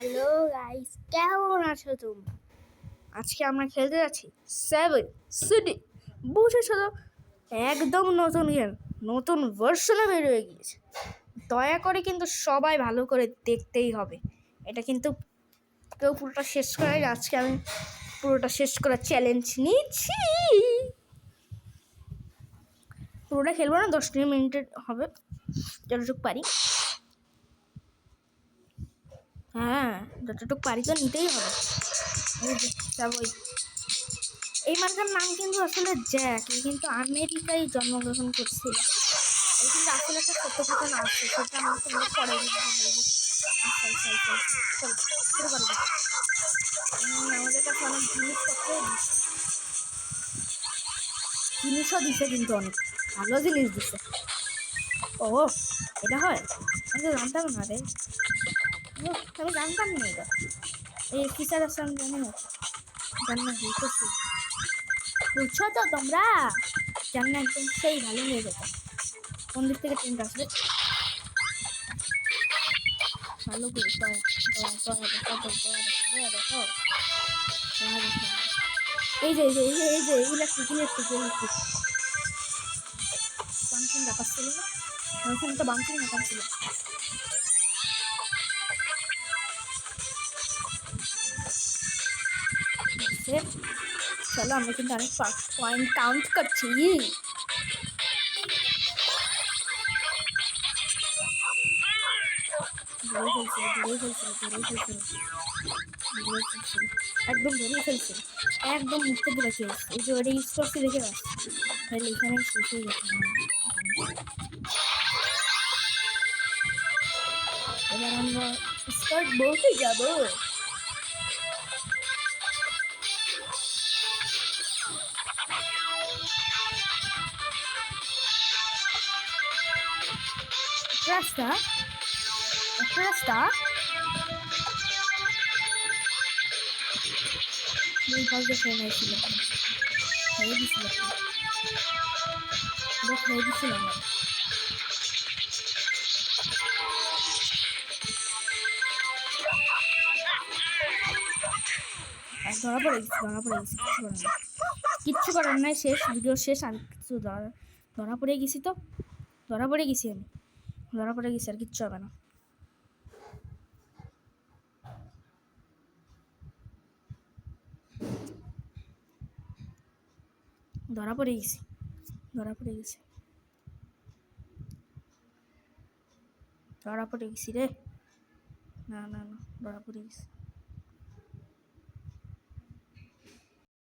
Hello guys, কেমন আছো তোমরা? আজকে আমরা খেলতে যাচ্ছি সেভেন সিটি। বুঝেছো তো, একদম নতুন গেম, নতুন ভার্সনে বের হয়ে গিয়েছে। দয়া করে কিন্তু সবাই ভালো করে দেখতেই হবে। এটা কিন্তু কেউ পুরোটা শেষ করাই, আজকে আমি পুরোটা শেষ করার চ্যালেঞ্জ নিচ্ছি। পুরোটা খেলবো না, 10 মিনিটের হবে যতটুকু পারি। হ্যাঁ, যতটুকু পারি তো নিতেই হবে। যাবই। এই মার্কার নাম কিন্তু আসলে জ্যাক, এই কিন্তু আমেরিকায় জন্মগ্রহণ করছিল। এই কিন্তু আসলে একটা সত্য ঘটনা আছে, সেটা আমি তোমাদের পরে বলবো। আচ্ছা আচ্ছা আচ্ছা, চলো শুরু করে দিই। আমাদের কাছে অনেক জিনিসও দিছে, কিন্তু অনেক ভালো জিনিস দিছে। ও, এটা হয়? আমি তো জানতাম না রে। আমি জানতাম না এটা। এই ফিচার আছে আমি জানি না, জানি না বুঝতেছি। বুঝছো তো তোমরা? জানি না, একদম সেই ভালো হয়ে যেত। কোন দিক থেকে ট্রেনটা আসবে? ভালো করে এই যে ইলেকট্রিক বাউন্সিং ব্যাপার ছিল না, ওইখানে তো বাউন্সিং ব্যাপার ছিল। চলো, আমরা কিন্তু অনেক পয়েন্ট কাউন্ট করছি। একদম ধরেই ফেলছিল, একদম মুখে দিলে শেষ। এই যে ওটা ইউজ করছি দেখে আসছি, তাহলে এখানে শেষ হয়ে যেত। এবার আমরা স্টার্ট বলতে যাবো। রাস্তা রাস্তা এই পাশে ফোন হয়েছিল, খেয়ে দিছিল, খেয়ে দিছিল আমার। ধরা পড়ে গেছি, কিচ্ছু করার নাই, শেষ ভিডিও শেষ। আমি কিছু ধরা পড়ে গেছি, তো ধরা পড়ে গেছি, আমি ধরা পড়ে গেছি, আর কিচ্ছু হবে না। ধরা পড়ে গেছি রে। না ধরা পড়ে গেছি।